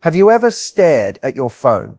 Have you ever stared at your phone,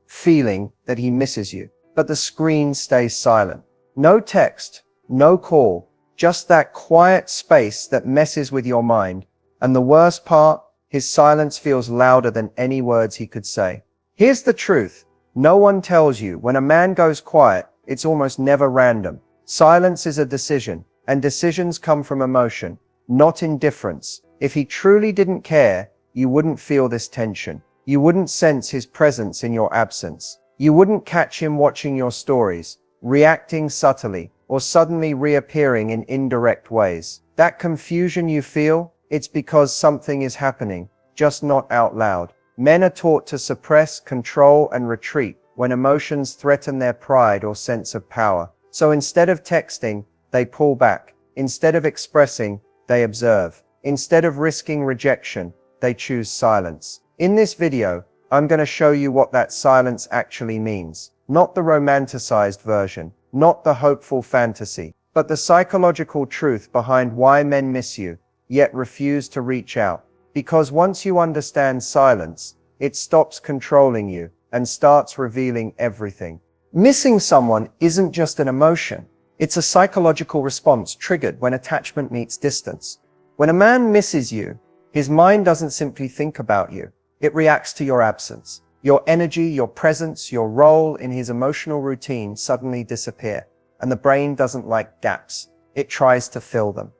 feeling that he misses you, but the screen stays silent? No text, no call, just that quiet space that messes with your mind. And the worst part, his silence feels louder than any words he could say. Here's the truth. No one tells you when a man goes quiet, it's almost never random. Silence is a decision, and decisions come from emotion, not indifference. If he truly didn't care, you wouldn't feel this tension. You wouldn't sense his presence in your absence. You wouldn't catch him watching your stories, reacting subtly, or suddenly reappearing in indirect ways. That confusion you feel, it's because something is happening, just not out loud. Men are taught to suppress, control, and retreat when emotions threaten their pride or sense of power. So instead of texting, they pull back. Instead of expressing, they observe. Instead of risking rejection, they choose silence. In this video, I'm going to show you what that silence actually means. Not the romanticized version, not the hopeful fantasy, but the psychological truth behind why men miss you, yet refuse to reach out. Because once you understand silence, it stops controlling you and starts revealing everything. Missing someone isn't just an emotion. It's a psychological response triggered when attachment meets distance. When a man misses you, his mind doesn't simply think about you. It reacts to your absence. Your energy, your presence, your role in his emotional routine suddenly disappear. And the brain doesn't like gaps. It tries to fill them.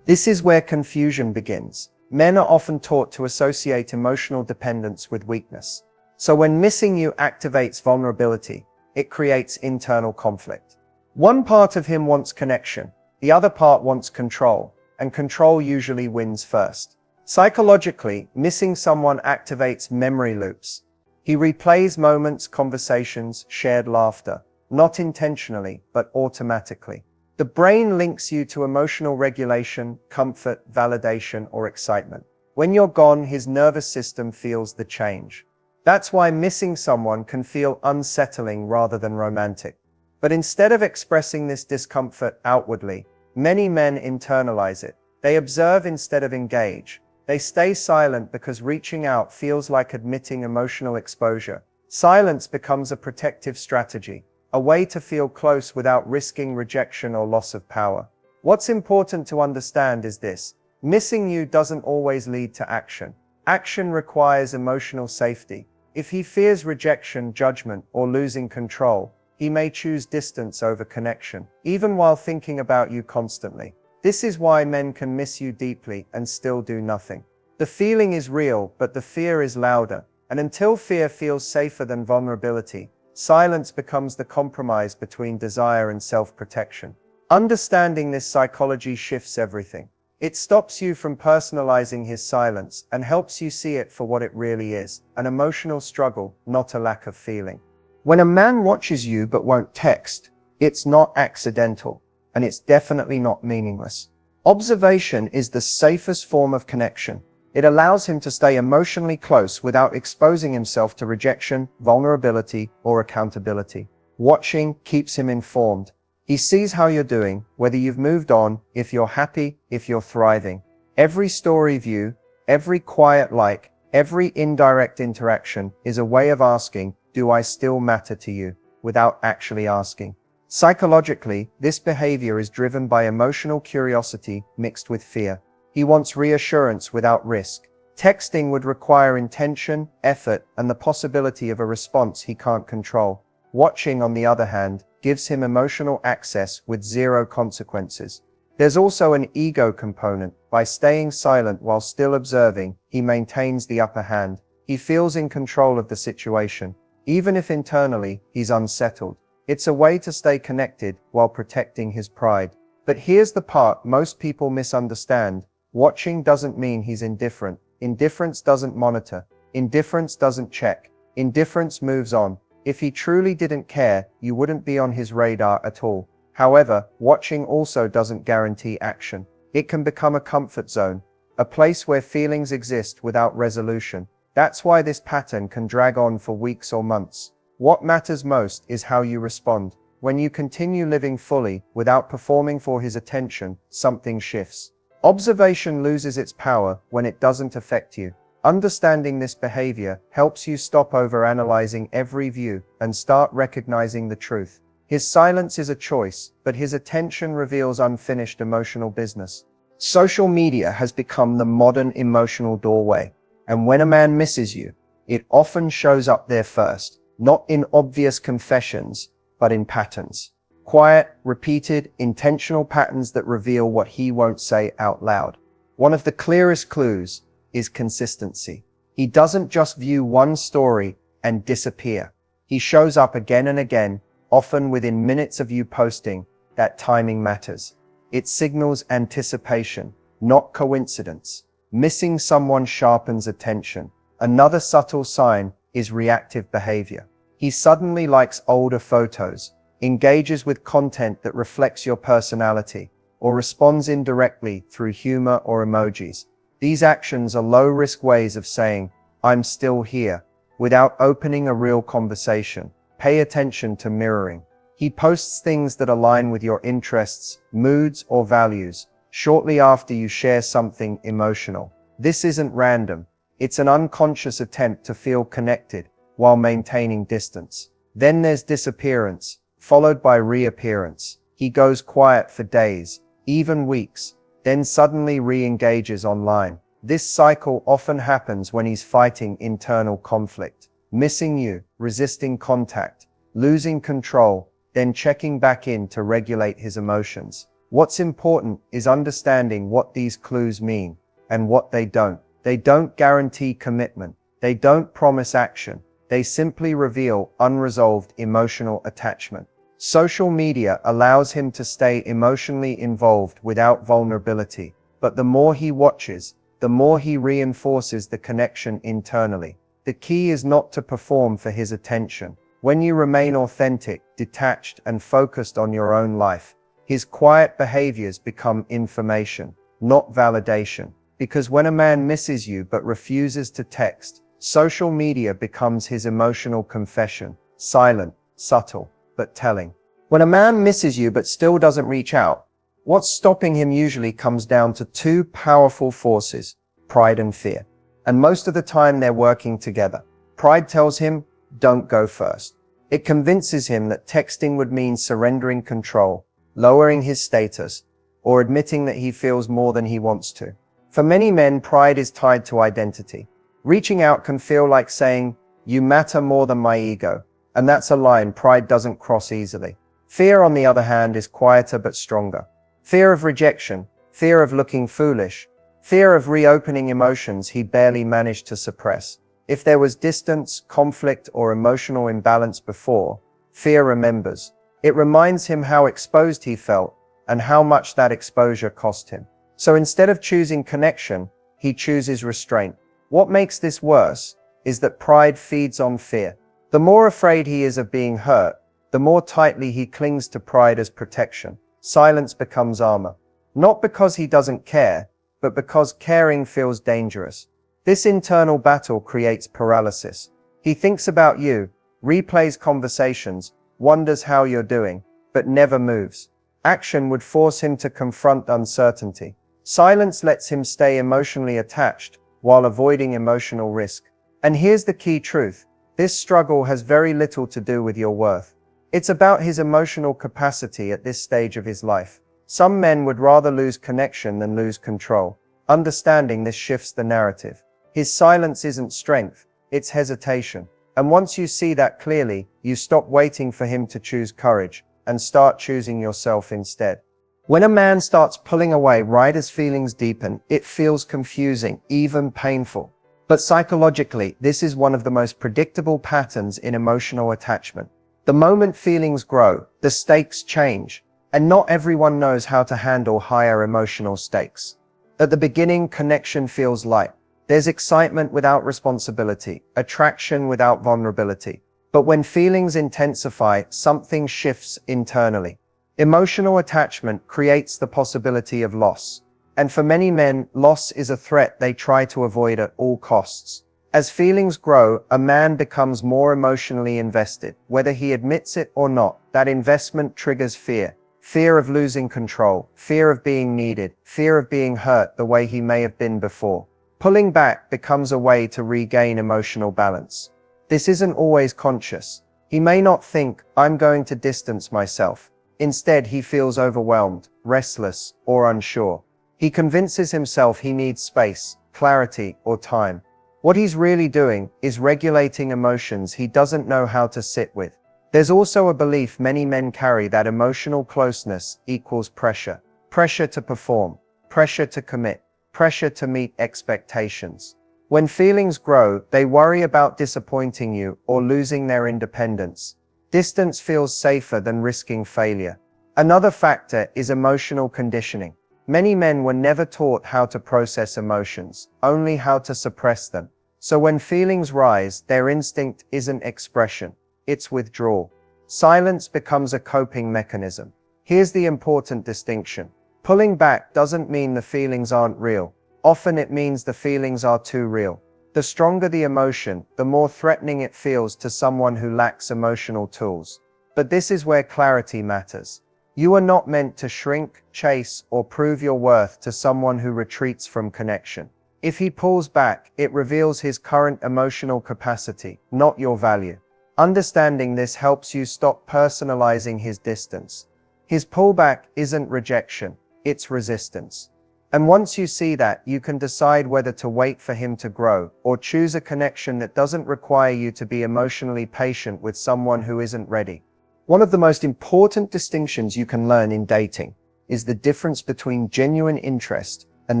This is where confusion begins. Men are often taught to associate emotional dependence with weakness. So when missing you activates vulnerability, it creates internal conflict. One part of him wants connection, the other part wants control, and control usually wins first. Psychologically, missing someone activates memory loops. He replays moments, conversations, shared laughter, not intentionally, but automatically. The brain links you to emotional regulation, comfort, validation, or excitement. When you're gone, his nervous system feels the change. That's why missing someone can feel unsettling rather than romantic. But instead of expressing this discomfort outwardly, many men internalize it. They observe instead of engage. They stay silent because reaching out feels like admitting emotional exposure. Silence becomes a protective strategy, a way to feel close without risking rejection or loss of power. What's important to understand is this: missing you doesn't always lead to action. Action requires emotional safety. If he fears rejection, judgment, or losing control, he may choose distance over connection, even while thinking about you constantly. This is why men can miss you deeply and still do nothing. The feeling is real, but the fear is louder. And until fear feels safer than vulnerability, silence becomes the compromise between desire and self-protection. Understanding this psychology shifts everything. It stops you from personalizing his silence and helps you see it for what it really is: an emotional struggle, not a lack of feeling. When a man watches you but won't text, it's not accidental, and it's definitely not meaningless. Observation is the safest form of connection. It allows him to stay emotionally close without exposing himself to rejection, vulnerability, or accountability. Watching keeps him informed. He sees how you're doing, whether you've moved on, if you're happy, if you're thriving. Every story view, every quiet like, every indirect interaction is a way of asking, "Do I still matter to you?" without actually asking. Psychologically, this behavior is driven by emotional curiosity mixed with fear. He wants reassurance without risk. Texting would require intention, effort, and the possibility of a response he can't control. Watching, on the other hand, gives him emotional access with zero consequences. There's also an ego component. By staying silent while still observing, he maintains the upper hand. He feels in control of the situation, even if internally he's unsettled. It's a way to stay connected while protecting his pride. But here's the part most people misunderstand. Watching doesn't mean he's indifferent. Indifference doesn't monitor. Indifference doesn't check. Indifference moves on. If he truly didn't care, you wouldn't be on his radar at all. However, watching also doesn't guarantee action. It can become a comfort zone, a place where feelings exist without resolution. That's why this pattern can drag on for weeks or months. What matters most is how you respond. When you continue living fully, without performing for his attention, something shifts. Observation loses its power when it doesn't affect you. Understanding this behavior helps you stop overanalyzing every view and start recognizing the truth. His silence is a choice, but his attention reveals unfinished emotional business. Social media has become the modern emotional doorway, and when a man misses you, it often shows up there first, not in obvious confessions, but in patterns. Quiet, repeated, intentional patterns that reveal what he won't say out loud. One of the clearest clues is consistency. He doesn't just view one story and disappear. He shows up again and again, often within minutes of you posting. That timing matters. It signals anticipation, not coincidence. Missing someone sharpens attention. Another subtle sign is reactive behavior. He suddenly likes older photos, engages with content that reflects your personality, or responds indirectly through humor or emojis. These actions are low-risk ways of saying, "I'm still here," without opening a real conversation. Pay attention to mirroring. He posts things that align with your interests, moods, or values shortly after you share something emotional. This isn't random. It's an unconscious attempt to feel connected while maintaining distance. Then there's disappearance, followed by reappearance. He goes quiet for days, even weeks, then suddenly re-engages online. This cycle often happens when he's fighting internal conflict, missing you, resisting contact, losing control, then checking back in to regulate his emotions. What's important is understanding what these clues mean and what they don't. They don't guarantee commitment. They don't promise action. They simply reveal unresolved emotional attachment. Social media allows him to stay emotionally involved without vulnerability, but the more he watches, the more he reinforces the connection internally. The key is not to perform for his attention. When you remain authentic, detached, and focused on your own life, his quiet behaviors become information, not validation. Because when a man misses you but refuses to text, social media becomes his emotional confession, silent, subtle, but telling. When a man misses you but still doesn't reach out, what's stopping him usually comes down to two powerful forces, pride and fear. And most of the time they're working together. Pride tells him, don't go first. It convinces him that texting would mean surrendering control, lowering his status, or admitting that he feels more than he wants to. For many men, pride is tied to identity. Reaching out can feel like saying, "You matter more than my ego." And that's a line pride doesn't cross easily. Fear, on the other hand, is quieter but stronger. Fear of rejection, fear of looking foolish, fear of reopening emotions he barely managed to suppress. If there was distance, conflict, or emotional imbalance before, fear remembers. It reminds him how exposed he felt and how much that exposure cost him. So instead of choosing connection, he chooses restraint. What makes this worse is that pride feeds on fear. The more afraid he is of being hurt, the more tightly he clings to pride as protection. Silence becomes armor. Not because he doesn't care, but because caring feels dangerous. This internal battle creates paralysis. He thinks about you, replays conversations, wonders how you're doing, but never moves. Action would force him to confront uncertainty. Silence lets him stay emotionally attached while avoiding emotional risk. And here's the key truth. This struggle has very little to do with your worth. It's about his emotional capacity at this stage of his life. Some men would rather lose connection than lose control. Understanding this shifts the narrative. His silence isn't strength, it's hesitation. And once you see that clearly, you stop waiting for him to choose courage and start choosing yourself instead. When a man starts pulling away right as feelings deepen, it feels confusing, even painful. But psychologically, this is one of the most predictable patterns in emotional attachment. The moment feelings grow, the stakes change, and not everyone knows how to handle higher emotional stakes. At the beginning, connection feels light. There's excitement without responsibility, attraction without vulnerability. But when feelings intensify, something shifts internally. Emotional attachment creates the possibility of loss. And for many men, loss is a threat they try to avoid at all costs. As feelings grow, a man becomes more emotionally invested. Whether he admits it or not, that investment triggers fear. Fear of losing control, fear of being needed, fear of being hurt the way he may have been before. Pulling back becomes a way to regain emotional balance. This isn't always conscious. He may not think, "I'm going to distance myself." Instead, he feels overwhelmed, restless, or unsure. He convinces himself he needs space, clarity, or time. What he's really doing is regulating emotions he doesn't know how to sit with. There's also a belief many men carry that emotional closeness equals pressure. Pressure to perform, pressure to commit, pressure to meet expectations. When feelings grow, they worry about disappointing you or losing their independence. Distance feels safer than risking failure. Another factor is emotional conditioning. Many men were never taught how to process emotions, only how to suppress them. So when feelings rise, their instinct isn't expression, it's withdrawal. Silence becomes a coping mechanism. Here's the important distinction. Pulling back doesn't mean the feelings aren't real. Often it means the feelings are too real. The stronger the emotion, the more threatening it feels to someone who lacks emotional tools. But this is where clarity matters. You are not meant to shrink, chase, or prove your worth to someone who retreats from connection. If he pulls back, it reveals his current emotional capacity, not your value. Understanding this helps you stop personalizing his distance. His pullback isn't rejection, it's resistance. And once you see that, you can decide whether to wait for him to grow, or choose a connection that doesn't require you to be emotionally patient with someone who isn't ready. One of the most important distinctions you can learn in dating is the difference between genuine interest and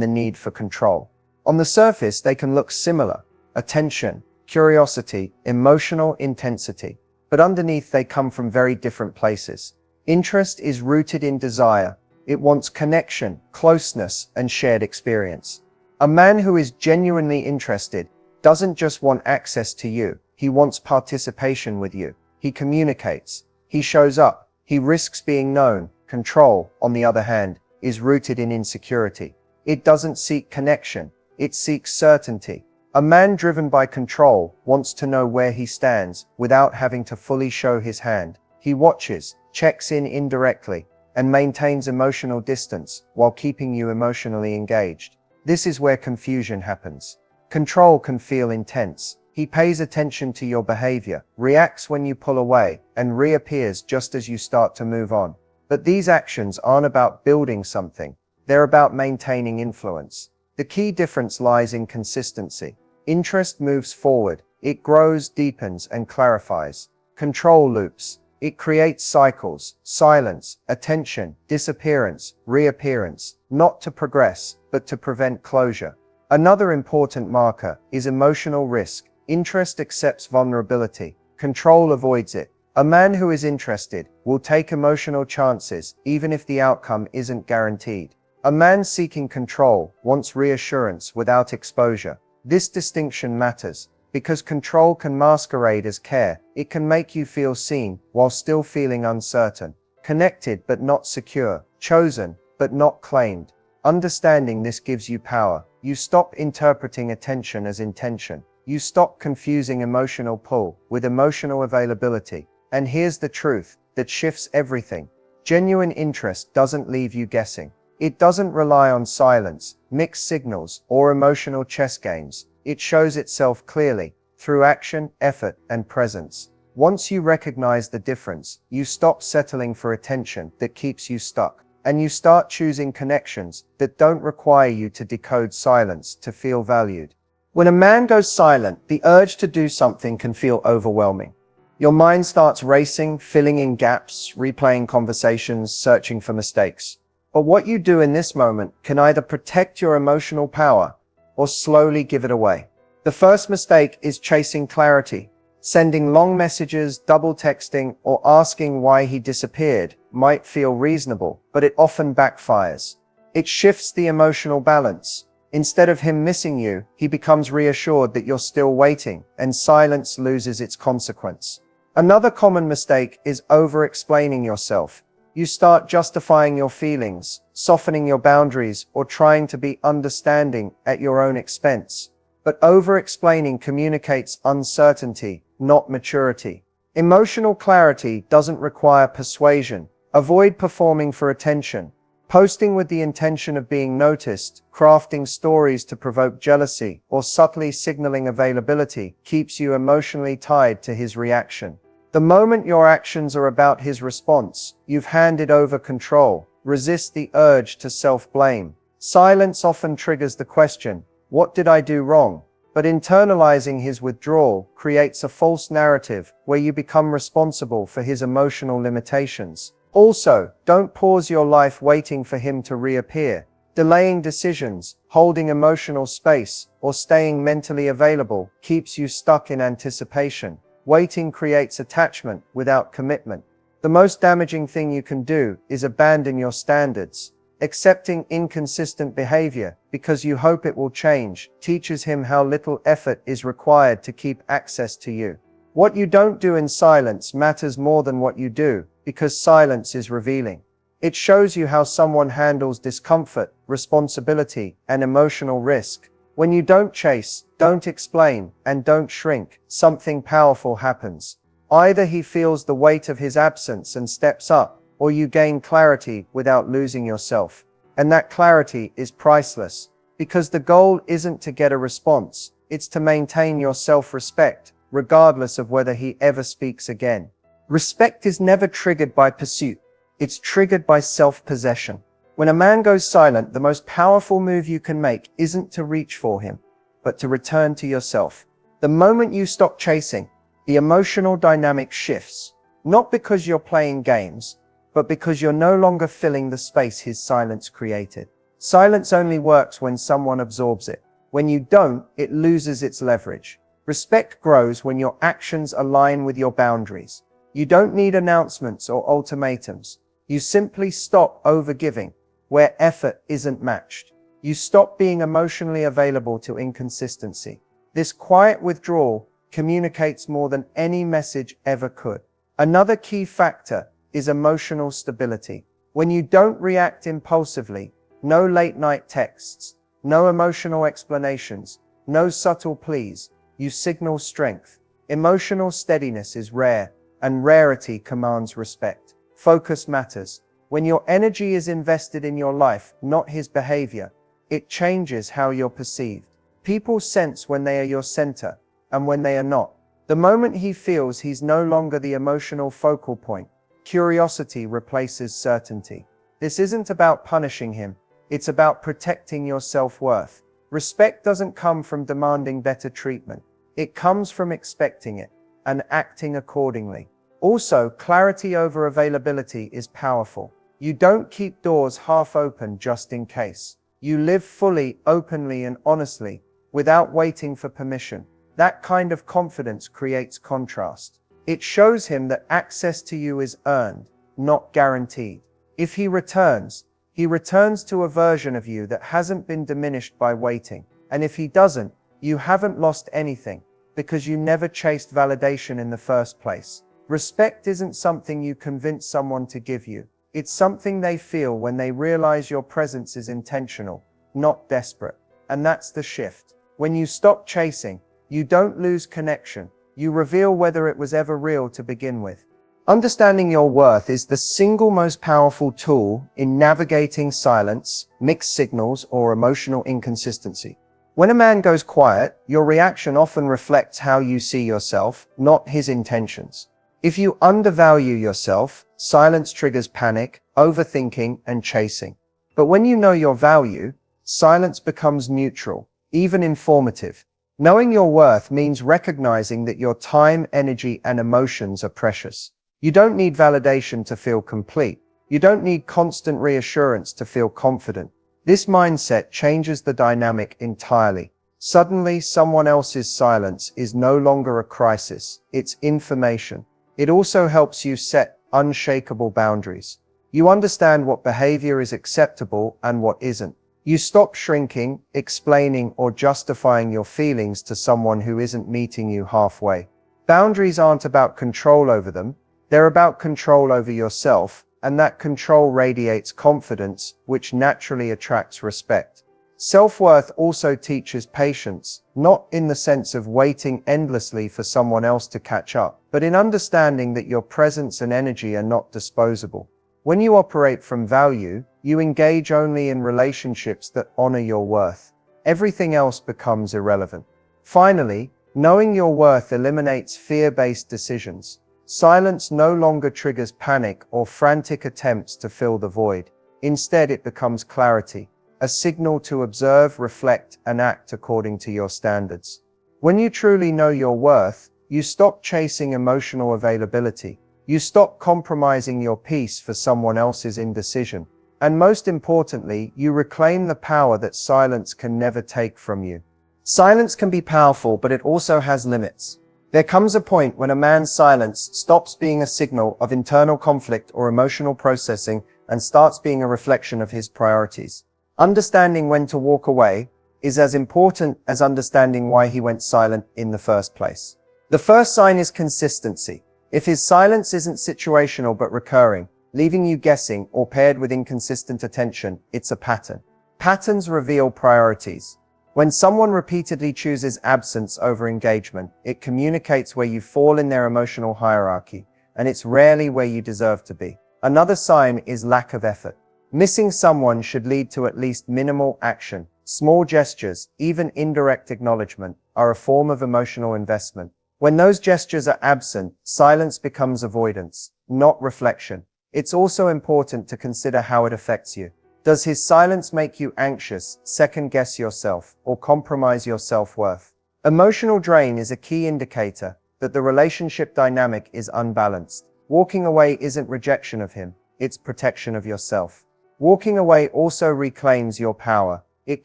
the need for control. On the surface, they can look similar: attention, curiosity, emotional intensity. But underneath, they come from very different places. Interest is rooted in desire. It wants connection, closeness, and shared experience. A man who is genuinely interested doesn't just want access to you, he wants participation with you. He communicates, he shows up, he risks being known. Control, on the other hand, is rooted in insecurity. It doesn't seek connection, it seeks certainty. A man driven by control wants to know where he stands without having to fully show his hand. He watches, checks in indirectly, and maintains emotional distance while keeping you emotionally engaged. This is where confusion happens. Control can feel intense. He pays attention to your behavior, reacts when you pull away, and reappears just as you start to move on. But these actions aren't about building something. They're about maintaining influence. The key difference lies in consistency. Interest moves forward. It grows, deepens, and clarifies. Control loops. It creates cycles: silence, attention, disappearance, reappearance, not to progress, but to prevent closure. Another important marker is emotional risk. Interest accepts vulnerability. Control avoids it. A man who is interested will take emotional chances, even if the outcome isn't guaranteed. A man seeking control wants reassurance without exposure. This distinction matters, because control can masquerade as care. It can make you feel seen while still feeling uncertain, connected but not secure, chosen but not claimed. Understanding this gives you power. You stop interpreting attention as intention. You stop confusing emotional pull with emotional availability. And here's the truth that shifts everything. Genuine interest doesn't leave you guessing. It doesn't rely on silence, mixed signals, or emotional chess games. It shows itself clearly, through action, effort, and presence. Once you recognize the difference, you stop settling for attention that keeps you stuck, and you start choosing connections that don't require you to decode silence to feel valued. When a man goes silent, the urge to do something can feel overwhelming. Your mind starts racing, filling in gaps, replaying conversations, searching for mistakes. But what you do in this moment can either protect your emotional power or slowly give it away. The first mistake is chasing clarity. Sending long messages, double texting, or asking why he disappeared might feel reasonable, but it often backfires. It shifts the emotional balance. Instead of him missing you, he becomes reassured that you're still waiting, and silence loses its consequence. Another common mistake is over-explaining yourself. You start justifying your feelings, softening your boundaries, or trying to be understanding at your own expense. But over-explaining communicates uncertainty, not maturity. Emotional clarity doesn't require persuasion. Avoid performing for attention. Posting with the intention of being noticed, crafting stories to provoke jealousy, or subtly signaling availability keeps you emotionally tied to his reaction. The moment your actions are about his response, you've handed over control. Resist the urge to self-blame. Silence often triggers the question, "What did I do wrong?" But internalizing his withdrawal creates a false narrative where you become responsible for his emotional limitations. Also, don't pause your life waiting for him to reappear. Delaying decisions, holding emotional space, or staying mentally available keeps you stuck in anticipation. Waiting creates attachment without commitment. The most damaging thing you can do is abandon your standards. Accepting inconsistent behavior because you hope it will change teaches him how little effort is required to keep access to you. What you don't do in silence matters more than what you do, because silence is revealing. It shows you how someone handles discomfort, responsibility, and emotional risk. When you don't chase, don't explain, and don't shrink, something powerful happens. Either he feels the weight of his absence and steps up, or you gain clarity without losing yourself. And that clarity is priceless, because the goal isn't to get a response, it's to maintain your self-respect, regardless of whether he ever speaks again. Respect is never triggered by pursuit, it's triggered by self-possession. When a man goes silent, the most powerful move you can make isn't to reach for him, but to return to yourself. The moment you stop chasing, the emotional dynamic shifts, not because you're playing games, but because you're no longer filling the space his silence created. Silence only works when someone absorbs it. When you don't, it loses its leverage. Respect grows when your actions align with your boundaries. You don't need announcements or ultimatums. You simply stop overgiving where effort isn't matched. You stop being emotionally available to inconsistency. This quiet withdrawal communicates more than any message ever could. Another key factor is emotional stability. When you don't react impulsively, no late-night texts, no emotional explanations, no subtle pleas, you signal strength. Emotional steadiness is rare, and rarity commands respect. Focus matters. When your energy is invested in your life, not his behavior, it changes how you're perceived. People sense when they are your center, and when they are not. The moment he feels he's no longer the emotional focal point, curiosity replaces certainty. This isn't about punishing him, it's about protecting your self-worth. Respect doesn't come from demanding better treatment. It comes from expecting it, and acting accordingly. Also, clarity over availability is powerful. You don't keep doors half open just in case. You live fully, openly, and honestly, without waiting for permission. That kind of confidence creates contrast. It shows him that access to you is earned, not guaranteed. If he returns to a version of you that hasn't been diminished by waiting. And if he doesn't, you haven't lost anything, because you never chased validation in the first place. Respect isn't something you convince someone to give you. It's something they feel when they realize your presence is intentional, not desperate. And that's the shift. When you stop chasing, you don't lose connection. You reveal whether it was ever real to begin with. Understanding your worth is the single most powerful tool in navigating silence, mixed signals, or emotional inconsistency. When a man goes quiet, your reaction often reflects how you see yourself, not his intentions. If you undervalue yourself, silence triggers panic, overthinking, and chasing. But when you know your value, silence becomes neutral, even informative. Knowing your worth means recognizing that your time, energy, and emotions are precious. You don't need validation to feel complete. You don't need constant reassurance to feel confident. This mindset changes the dynamic entirely. Suddenly, someone else's silence is no longer a crisis, it's information. It also helps you set unshakable boundaries. You understand what behavior is acceptable and what isn't. You stop shrinking, explaining, or justifying your feelings to someone who isn't meeting you halfway. Boundaries aren't about control over them, they're about control over yourself, and that control radiates confidence, which naturally attracts respect. Self-worth also teaches patience, not in the sense of waiting endlessly for someone else to catch up, but in understanding that your presence and energy are not disposable. When you operate from value, you engage only in relationships that honor your worth. Everything else becomes irrelevant. Finally, knowing your worth eliminates fear-based decisions. Silence no longer triggers panic or frantic attempts to fill the void. Instead, it becomes clarity, a signal to observe, reflect, and act according to your standards. When you truly know your worth, you stop chasing emotional availability. You stop compromising your peace for someone else's indecision. And most importantly, you reclaim the power that silence can never take from you. Silence can be powerful, but it also has limits. There comes a point when a man's silence stops being a signal of internal conflict or emotional processing and starts being a reflection of his priorities. Understanding when to walk away is as important as understanding why he went silent in the first place. The first sign is consistency. If his silence isn't situational but recurring, leaving you guessing, or paired with inconsistent attention, it's a pattern. Patterns reveal priorities. When someone repeatedly chooses absence over engagement, it communicates where you fall in their emotional hierarchy, and it's rarely where you deserve to be. Another sign is lack of effort. Missing someone should lead to at least minimal action. Small gestures, even indirect acknowledgement, are a form of emotional investment. When those gestures are absent, silence becomes avoidance, not reflection. It's also important to consider how it affects you. Does his silence make you anxious, second-guess yourself, or compromise your self-worth? Emotional drain is a key indicator that the relationship dynamic is unbalanced. Walking away isn't rejection of him, it's protection of yourself. Walking away also reclaims your power. It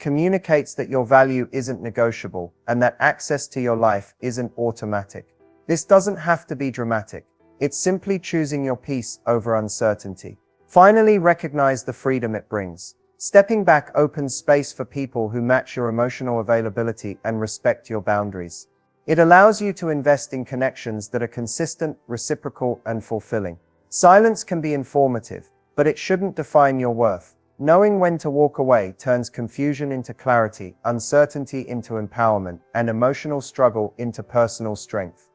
communicates that your value isn't negotiable and that access to your life isn't automatic. This doesn't have to be dramatic. It's simply choosing your peace over uncertainty. Finally, recognize the freedom it brings. Stepping back opens space for people who match your emotional availability and respect your boundaries. It allows you to invest in connections that are consistent, reciprocal, and fulfilling. Silence can be informative, but it shouldn't define your worth. Knowing when to walk away turns confusion into clarity, uncertainty into empowerment, and emotional struggle into personal strength.